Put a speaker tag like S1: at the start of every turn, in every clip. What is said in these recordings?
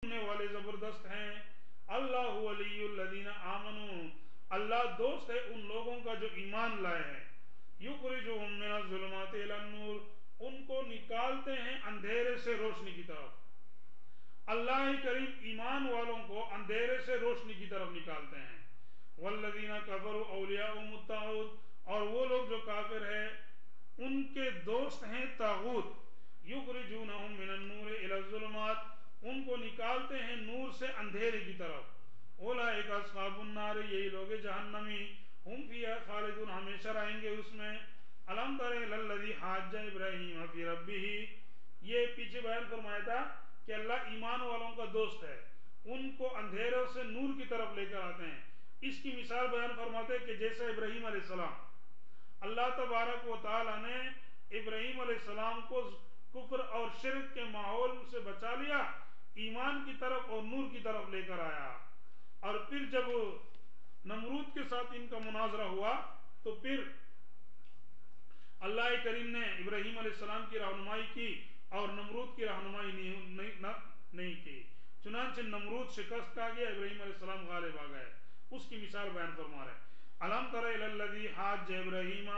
S1: والے زبردست ہیں. اللہ ولی الذین آمنوا، اللہ دوست ہے ان لوگوں کا جو ایمان لائے ہیں. یخرجہم من الظلمات الی النور، ان کو نکالتے ہیں اندھیرے سے روشنی کی طرف. اللہ کریم ایمان والوں کو اندھیرے سے روشنی کی طرف نکالتے ہیں. والذین کفروا اولیاءہم الطاغوت، اور وہ لوگ جو کافر ہیں ان کے دوست ہیں طاغوت. یخرجونہم من النور الی الظلمات، ان کو نکالتے ہیں نور سے اندھیرے کی طرف. اولئک اصحاب النار، یہی لوگ جہنمی، ہم فیہا خالدون، ہمیشہ رہیں گے اس میں. الم تر الی الذی حاج ابراہیم فی ربہ، یہ پیچھے بیان فرمایا تھا کہ اللہ ایمان والوں کا دوست ہے، ان کو اندھیروں سے نور کی طرف لے کر آتے ہیں. اس کی مثال بیان فرماتے ہیں کہ جیسے ابراہیم علیہ السلام، اللہ تبارک و تعالی نے ابراہیم علیہ السلام کو کفر اور شرک کے ماحول سے بچا لیا، ایمان کی طرف اور نور کی طرف لے کر آیا. اور پھر جب نمرود کے ساتھ ان کا مناظرہ ہوا تو پھر اللہ کریم نے ابراہیم علیہ السلام کی رہنمائی کی اور نمرود کی رہنمائی نہیں کی. چنانچہ نمرود شکست کھا گیا، ابراہیم علیہ السلام غالب آ گئے. اس کی مثال بیان فرما رہے ہیں. الم تر الی الذی حاج ابراہیم،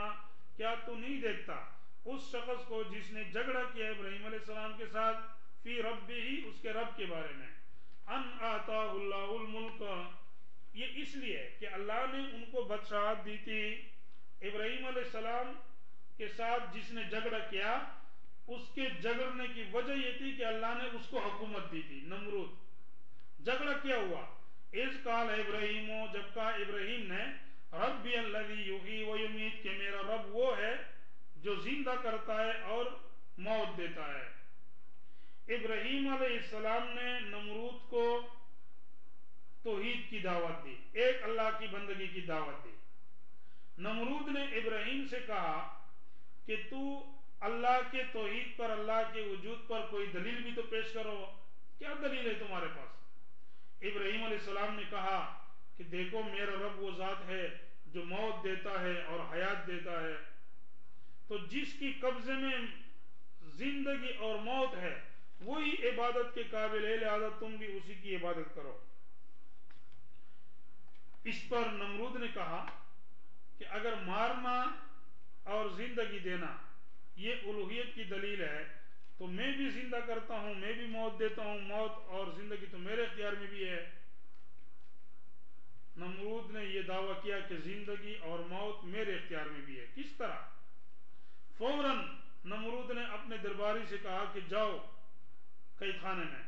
S1: کیا تو نہیں دیکھتا اس شخص کو جس نے جھگڑا کیا ابراہیم علیہ السلام کے ساتھ، فی ربہ، اس کے رب کے بارے میں. ان آتاہ اللہ الملک، یہ اس لیے کہ اللہ نے ان کو بادشاہت دی تھی. ابراہیم علیہ السلام کے ساتھ جس نے جھگڑا کیا، اس کے جھگڑنے کی وجہ یہ تھی کہ اللہ نے اس کو حکومت دی تھی. نمرود جھگڑا کیا ہوا. اذ قال ابراہیم، جب کہا ابراہیم نے، ربی الذی یحیی و یمیت، کہ میرا رب وہ ہے جو زندہ کرتا ہے اور موت دیتا ہے. ابراہیم علیہ السلام نے نمرود کو توحید کی دعوت دی، ایک اللہ کی بندگی کی دعوت دی. نمرود نے ابراہیم سے کہا کہ تو اللہ کے توحید پر، اللہ کے وجود پر کوئی دلیل بھی تو پیش کرو، کیا دلیل ہے تمہارے پاس؟ ابراہیم علیہ السلام نے کہا کہ دیکھو میرا رب وہ ذات ہے جو موت دیتا ہے اور حیات دیتا ہے، تو جس کی قبضے میں زندگی اور موت ہے وہی عبادت کے قابل ہے، لہذا تم بھی اسی کی عبادت کرو. اس پر نمرود نے کہا کہ اگر مارنا اور زندگی دینا یہ الوہیت کی دلیل ہے تو میں بھی زندہ کرتا ہوں، میں بھی موت دیتا ہوں، موت اور زندگی تو میرے اختیار میں بھی ہے. نمرود نے یہ دعویٰ کیا کہ زندگی اور موت میرے اختیار میں بھی ہے. کس طرح؟ فوراً نمرود نے اپنے درباری سے کہا کہ جاؤ قید خانے میں،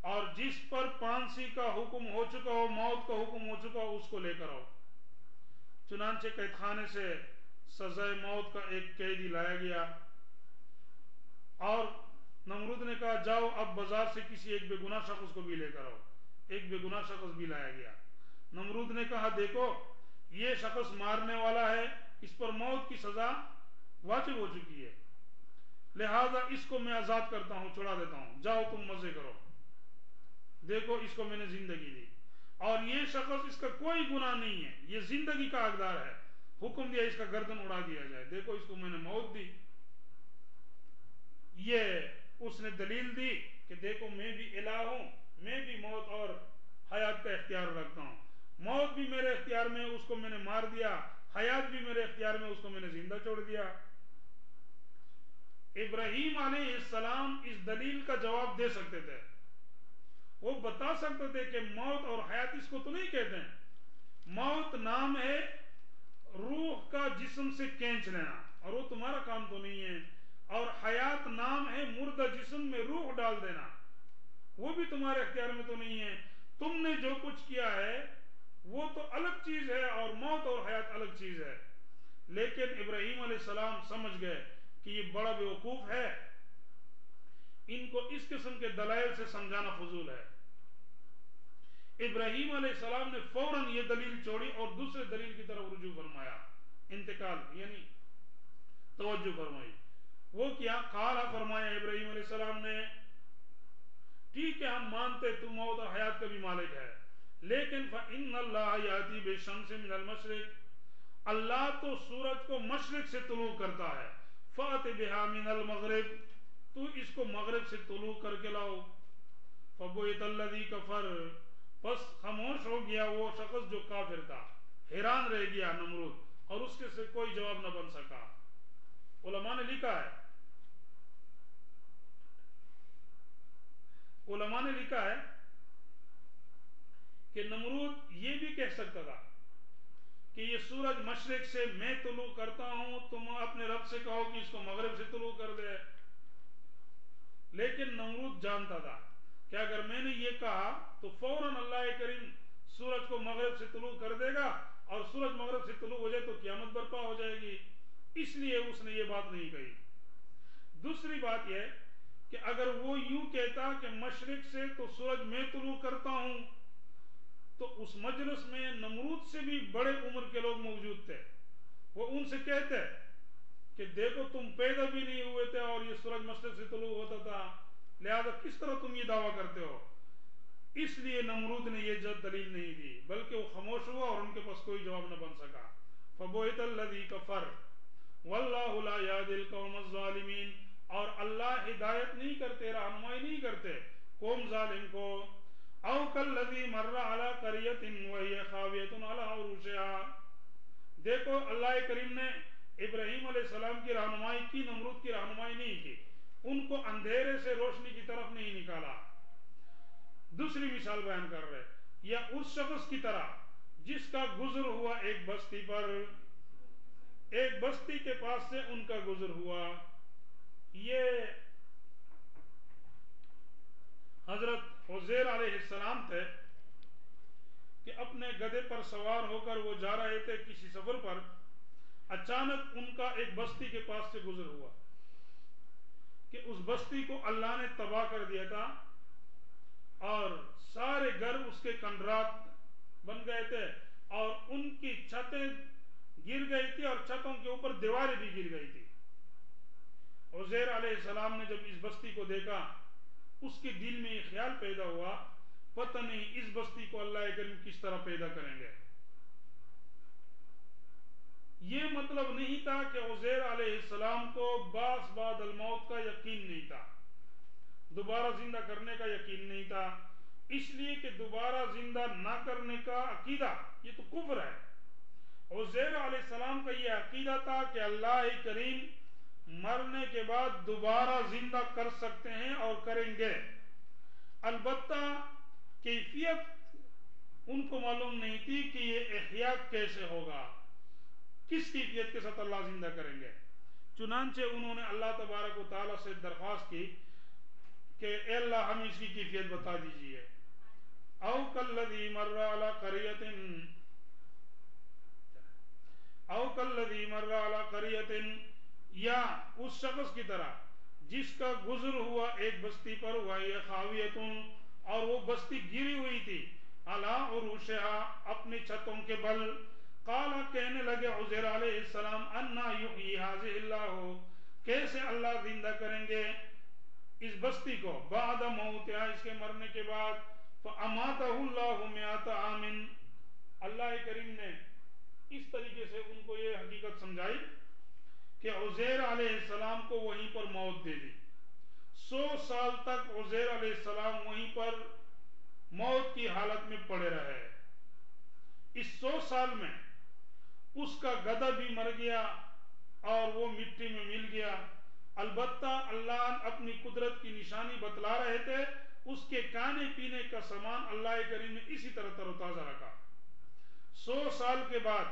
S1: اور جس پر پھانسی کا حکم ہو چکا ہو، موت کا حکم ہو چکا ہو، اس کو لے کر آؤ. چنانچہ قید خانے سے سزائے موت کا ایک قیدی لایا گیا، اور نمرود نے کہا جاؤ اب بازار سے کسی ایک بے گناہ شخص کو بھی لے کر آؤ. ایک بے گناہ شخص بھی لایا گیا. نمرود نے کہا دیکھو یہ شخص مارنے والا ہے، اس پر موت کی سزا واجب ہو چکی ہے، لہذا اس کو میں آزاد کرتا ہوں، چھڑا دیتا ہوں، جاؤ تم مزے کرو. دیکھو اس کو میں نے زندگی دی، اور یہ شخص، اس کا کوئی گناہ نہیں ہے، یہ زندگی کا حقدار ہے، حکم دیا اس کا گردن اڑا دیا جائے، دیکھو اس کو میں نے موت دی. یہ اس نے دلیل دی کہ دیکھو میں بھی الہ ہوں، میں بھی موت اور حیات کا اختیار رکھتا ہوں، موت بھی میرے اختیار میں، اس کو میں نے مار دیا، حیات بھی میرے اختیار میں، اس کو میں نے زندہ چھوڑ دیا. ابراہیم علیہ السلام اس دلیل کا جواب دے سکتے تھے، وہ بتا سکتے تھے کہ موت اور حیات اس کو تو نہیں کہتے ہیں، موت نام ہے روح کا جسم سے کھینچ لینا، اور وہ تمہارا کام تو نہیں ہے، اور حیات نام ہے مردہ جسم میں روح ڈال دینا، وہ بھی تمہارے اختیار میں تو نہیں ہے. تم نے جو کچھ کیا ہے وہ تو الگ چیز ہے، اور موت اور حیات الگ چیز ہے. لیکن ابراہیم علیہ السلام سمجھ گئے کہ یہ بڑا بیوقوف ہے، ان کو اس قسم کے دلائل سے سمجھانا فضول ہے. ابراہیم علیہ السلام نے فوراً یہ دلیل چھوڑی اور دوسرے دلیل کی طرف رجوع فرمایا، انتقال یعنی توجہ فرمائی. وہ کیا؟ قال، فرمایا ابراہیم علیہ السلام نے، ٹھیک ہے ہم مانتے تو موت اور حیات کا بھی مالک ہے، لیکن فَإِنَّ اللَّهَ يَأْتِي بِالشَّمْسِ مِنَ الْمَشْرِقِ، اللہ تو سورج کو مشرق سے طلوع کرتا ہے، فَأْتِ بِهَا مِنَ الْمَغْرِبِ، تو اس کو مغرب سے طلوع کر کے لاؤ. فبہت الذی کفر، پس خاموش ہو گیا وہ شخص جو کافر تھا، حیران رہ گیا نمرود، اور اس کے سے کوئی جواب نہ بن سکا۔ علماء نے لکھا ہے، علماء نے لکھا ہے کہ نمرود یہ بھی کہہ سکتا تھا کہ یہ سورج مشرق سے میں طلوع کرتا ہوں، تم اپنے رب سے کہو کہ اس کو مغرب سے طلوع کر دے، لیکن نمرود جانتا تھا کہ اگر میں نے یہ کہا تو فوراً اللہ کریم سورج کو مغرب سے طلوع کر دے گا، اور سورج مغرب سے طلوع ہو جائے تو قیامت برپا ہو جائے گی، اس لیے اس نے یہ بات نہیں کہی۔ دوسری بات یہ کہ اگر وہ یوں کہتا کہ مشرق سے تو سورج میں طلوع کرتا ہوں، تو اس مجلس میں نمرود سے بھی بڑے عمر کے لوگ موجود تھے، وہ ان سے کہتے کہ دیکھو تم پیدا بھی نہیں ہوئے تھے اور یہ سورج مشرق سے طلوع ہوتا تھا، لہذا کس طرح تم یہ دعویٰ کرتے ہو؟ اس لیے نمرود نے یہ دلیل نہیں دی، بلکہ وہ خاموش ہوا اور ان کے پاس کوئی جواب نہ بن سکا۔ فبہت الذی کفر واللہ لا یہدی القوم الظالمین، اور اللہ ہدایت نہیں کرتے، رہنمائی نہیں کرتے قوم ظالم کو۔ او کالذی مر علی قریۃ وہی خاویۃ علی عروشها، دیکھو اللہ کریم نے ابراہیم علیہ السلام کی رہنمائی کی، نمرود کی رہنمائی نہیں کی، ان کو اندھیرے سے روشنی کی طرف نہیں نکالا۔ دوسری مثال بیان کر رہے، یا اس شخص کی طرح جس کا گزر ہوا ایک بستی پر، ایک بستی کے پاس سے ان کا گزر ہوا۔ یہ حضرت عزیر علیہ السلام تھے کہ اپنے گدھے پر سوار ہو کر وہ جا رہے تھے کسی سفر پر، اچانک ان کا ایک بستی کے پاس سے گزر ہوا کہ اس بستی کو اللہ نے تباہ کر دیا تھا، اور سارے گھر اس کے کنڈرات بن گئے تھے، اور ان کی چھتیں گر گئی تھی، اور چھتوں کے اوپر دیواریں بھی گر گئی تھی۔ عزیر علیہ السلام نے جب اس بستی کو دیکھا، اس کے دل میں یہ خیال پیدا ہوا، پتہ نہیں اس بستی کو اللہ کریم کس طرح پیدا کریں گے۔ یہ مطلب نہیں تھا کہ عزیر علیہ السلام کو بعث بعد الموت کا یقین نہیں تھا، دوبارہ زندہ کرنے کا یقین نہیں تھا، اس لیے کہ دوبارہ زندہ نہ کرنے کا عقیدہ یہ تو کفر ہے۔ عزیر علیہ السلام کا یہ عقیدہ تھا کہ اللہ کریم مرنے کے بعد دوبارہ زندہ کر سکتے ہیں اور کریں گے، البتہ کیفیت ان کو معلوم نہیں تھی کہ یہ احیاء کیسے ہوگا، کس کیفیت کے ساتھ اللہ زندہ کریں گے۔ چنانچہ انہوں نے اللہ تبارک و تعالیٰ سے درخواست کی کہ اے اللہ ہم اس کی کیفیت بتا دیجئے۔ او کالذی مر علی قریۃ، او کالذی مر علی قریۃ، یا اس شخص کی طرح جس کا گزر ہوا ایک بستی پر، وہی خاویۃ، اور وہ بستی گری ہوئی تھی، علی عروشها، اپنی چھتوں کے بل، قال، کہنے لگے عزیر علیہ السلام، انا یحیی ھذہ اللہ، کیسے اللہ زندہ کریں گے اس بستی کو، بعد موتھا، اس کے مرنے کے بعد، فاماتہ اللہ مئۃ عام، اللہ کریم نے اس طریقے سے ان کو یہ حقیقت سمجھائی کہ عزیر علیہ السلام کو وہیں پر موت دے دی۔ 100 سال تک عزیر علیہ السلام وہیں پر موت کی حالت میں پڑے رہے۔ اس 100 سال میں اس کا گدھا بھی مر گیا اور وہ مٹی میں مل گیا، البتہ اللہ اپنی قدرت کی نشانی بتلا رہے تھے، اس کے کھانے پینے کا سامان اللہ کریم نے اسی طرح تر و تازہ رکھا۔ 100 سال کے بعد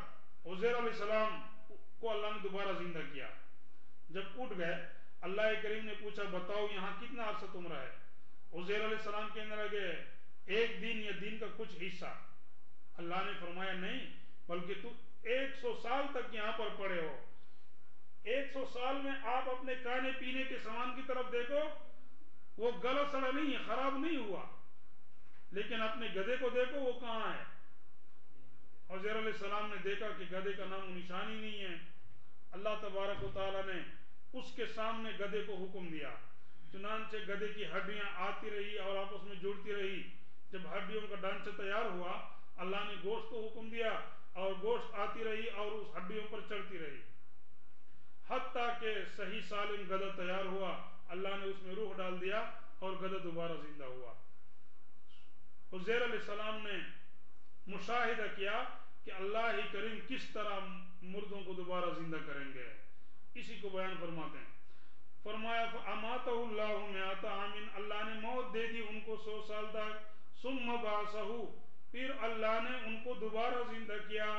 S1: عزیر علیہ السلام کو اللہ نے دوبارہ زندہ کیا۔ جب اٹھ گئے، اللہ کریم نے پوچھا بتاؤ یہاں کتنا عرصہ تم رہے؟ عزیر علیہ السلام کہنے لگے 1 دن یا دن کا کچھ حصہ۔ اللہ نے فرمایا نہیں، بلکہ تو 100 سال تک یہاں پر پڑے ہو۔ 100 سال میں آپ اپنے کھانے پینے کے سامان کی طرف دیکھو، وہ گلا سڑا نہیں ہے، خراب نہیں ہوا، لیکن اپنے گدھے کو دیکھو وہ کہاں ہے۔ عزیر علیہ السلام نے دیکھا کہ گدھے کا نام و نشان ہی نہیں ہے۔ اللہ تبارک و تعالیٰ نے اس کے سامنے گدھے کو حکم دیا، چنانچہ گدھے کی ہڈیاں آتی رہی اور آپس میں جڑتی رہی۔ جب ہڈیوں کا ڈھانچہ تیار ہوا، اللہ نے گوشت کو حکم دیا اور گوشت آتی رہی اور اس ہڈیوں پر چڑھتی رہی، حتیٰ کہ صحیح سالم گدھا تیار ہوا۔ اللہ نے اس میں روح ڈال دیا اور گدھا دوبارہ زندہ ہوا۔ عزیر علیہ السلام نے مشاہدہ کیا کہ اللہ ہی کریم کس طرح مردوں کو دوبارہ زندہ کریں گے، اسی کو بیان فرماتے ہیں۔ فرمایا فَأَمَاتَهُ اللَّهُ مِائَةَ عَامٍ، اللہ نے موت دے دی ان کو 100 سال تک، ثُمَّ بَعَثَهُ، پھر اللہ نے ان کو دوبارہ زندہ کیا۔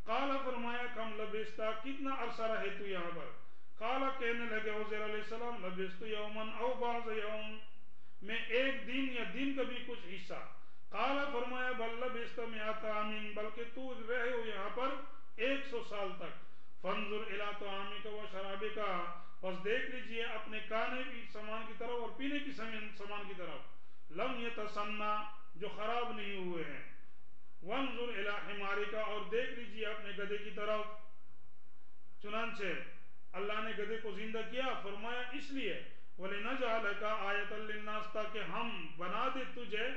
S1: قال فرمایا کم لبثت، کتنا عرصہ رہے تو یہاں پر؟ قال کہنے لگے عزیر علیہ السلام لبثت یوما او بعض یوم، میں ایک دن یا دن کا بھی کچھ حصہ۔ قال فرمایا بل لبثت مئات عام، بلکہ تو رہے ہو یہاں پر 100 سال تک۔ فانظر الی طعامک و شرابک، پس دیکھ لیجئے اپنے کھانے کی سامان کی طرف اور پینے کی سامان کی طرف، لم یتسنى، جو خراب نہیں ہوئے ہیں۔ وانظر الی حمارک، اور دیکھ لیجئے اپنے گدھے کی طرف۔ چنانچہ اللہ نے گدھے کو زندہ کیا، فرمایا اس لیے وَلِنَجْعَلَكَ آیَةً لِلنَّاسِ، تاکہ ہم بنا دے تجھے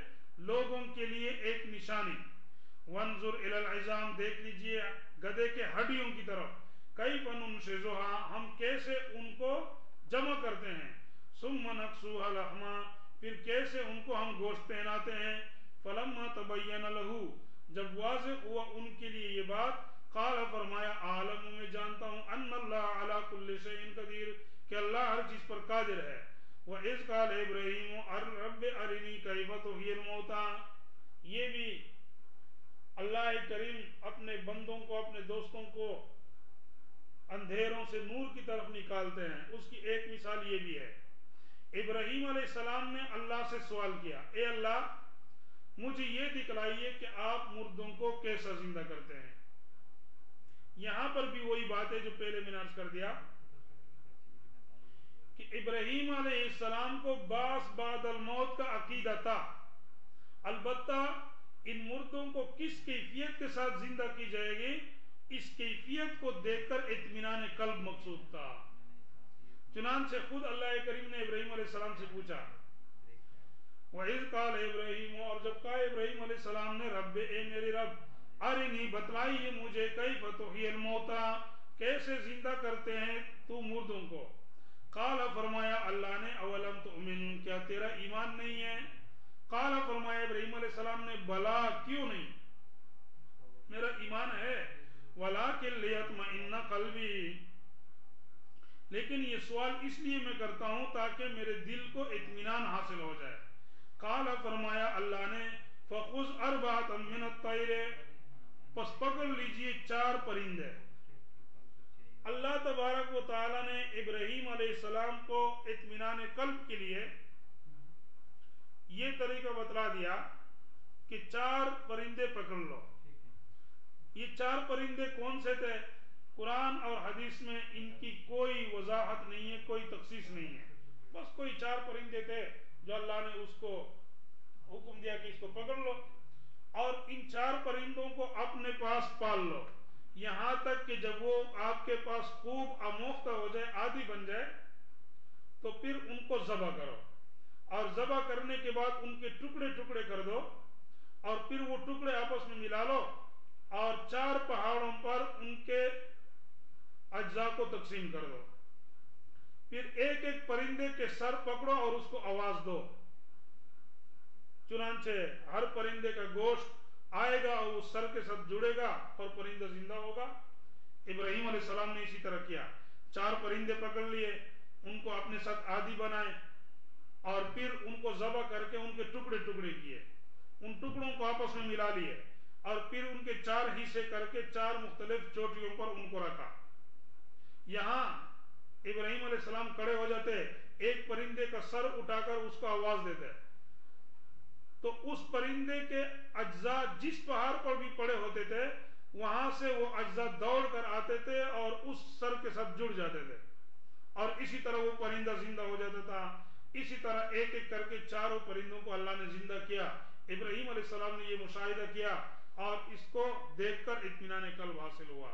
S1: لوگوں کے لیے ایک نشانی۔ وانظر الی العظام، دیکھ لیجئے گدھے کے ہڈیوں کی طرف، کیف ننشزها، ہم کیسے ان کو جمع کرتے ہیں، ثم نکسوها لحما، پھر کیسے ان کو ہم گوشت پہناتے ہیں۔ فلما تبین له، جب واضح ہوا ان کے لیے یہ بات، قال فرمایا عالم، میں جانتا ہوں، ان اللہ علی کل شیء قدیر، کہ اللہ ہر چیز پر قادر ہے۔ وَإِذْ قَالَ إِبْرَاهِيمُ رَبِّ أَرِنِي كَيْفَ تُحْيِي الْمَوْتَىٰ، یہ بھی اللہ کریم اپنے بندوں کو، اپنے دوستوں کو اندھیروں سے نور کی طرف نکالتے ہیں۔ اس کی ایک مثال یہ بھی ہے، ابراہیم علیہ السلام نے اللہ سے سوال کیا، اے اللہ مجھے یہ دکھلائیے کہ آپ مردوں کو کیسا زندہ کرتے ہیں۔ یہاں پر بھی وہی بات ہے جو پہلے میں نے عرض کر دیا کہ ابراہیم علیہ السلام کو بعث بعد الموت کا عقیدہ تھا، البتہ ان مردوں کو کس کیفیت کے ساتھ زندہ کی جائے گی، اس کیفیت کو دیکھ کر اطمینان قلب مقصود تھا۔ چنانچہ خود اللہ کریم نے ابراہیم علیہ السلام سے پوچھا، وَإِذْ قَالَ إِبْرَاهِيمُ، اور جب کہا ابراہیم علیہ السلام نے، رب، اے میرے رب، ارنی، بتلائیے مجھے، کیف تحیی الموتیٰ، کیسے زندہ کرتے ہیں تو مردوں کو۔ قال فرمایا اللہ نے، اولم تؤمن، کیا تیرا ایمان نہیں ہے؟ قال فرمایا ابراہیم علیہ السلام نے، بلا، کیوں نہیں، میرا ایمان ہے، ولکن لیطمئن قلبی، لیکن یہ سوال اس لیے میں کرتا ہوں تاکہ میرے دل کو اطمینان حاصل ہو جائے۔ قال فرمایا اللہ نے، فخذ اربعۃ من الطیر، پس پکڑ لیجئے 4 پرندے۔ اللہ تبارک و تعالی نے ابراہیم علیہ السلام کو اطمینان قلب کے لیے یہ طریقہ بتلا دیا کہ 4 پرندے پکڑ لو۔ یہ 4 پرندے کون سے تھے؟ قرآن اور حدیث میں ان کی کوئی وضاحت نہیں ہے، کوئی تخصیص نہیں ہے، بس کوئی 4 پرندے تھے جو اللہ نے اس کو حکم دیا کہ اس کو پکڑ لو، اور ان 4 پرندوں کو اپنے پاس پال لو، یہاں تک کہ جب وہ آپ کے پاس خوب آموختہ ہو جائے، عادی بن جائے، تو پھر ان کو ذبح کرو، اور ذبح کرنے کے بعد ان کے ٹکڑے ٹکڑے کر دو، اور پھر وہ ٹکڑے آپس میں ملا لو، اور 4 پہاڑوں پر ان کے اجزاء کو تقسیم کر دو، پھر ایک ایک پرندے کے سر پکڑو اور اس کو آواز دو، چنانچہ ہر پرندے کا گوشت آئے گا اور اس سر کے ساتھ جڑے گا اور پرندہ زندہ ہوگا۔ ابراہیم علیہ السلام نے اسی طرح کیا، 4 پرندے پکڑ لیے، ان کو اپنے ساتھ عادی بنائے، اور پھر ان کو ذبح کر کے ان کے ٹکڑے ٹکڑے کیے، ان ٹکڑوں کو آپس میں ملا لیے، اور پھر ان کے 4 حصے کر کے 4 مختلف چوٹیوں پر ان کو رکھا۔ یہاں ابراہیم علیہ السلام کھڑے ہو جاتے، ایک پرندے کا سر اٹھا کر اس کو آواز دیتے، تو اس پرندے کے اجزاء جس پہاڑ پر بھی پڑے ہوتے تھے وہاں سے وہ اجزاء دوڑ کر آتے تھے اور اس سر کے ساتھ جڑ جاتے تھے، اور اسی طرح وہ پرندہ زندہ ہو جاتا تھا۔ اسی طرح ایک ایک کر کے 4 پرندوں کو اللہ نے زندہ کیا۔ ابراہیم علیہ السلام نے یہ مشاہدہ کیا اور اس کو دیکھ کر اطمینان قلب حاصل ہوا۔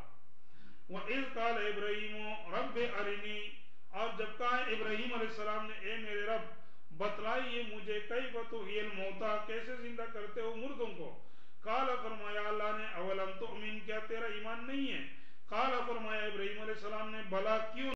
S1: وَإِذْ قَالَ إِبْرَاهِيمُ رَبِّ أَرِنِي، اور جب کہا ابراہیم علیہ السلام نے، اے میرے رب، بتلائیے مجھے، کیف تحیی الموتیٰ، کیسے زندہ کرتے ہو مردوں کو۔ قال فرمایا اللہ نے، اولم تؤمن، کیا تیرا ایمان نہیں ہے؟ قال فرمایا ابراہیم علیہ السلام نے، بلا، کیوں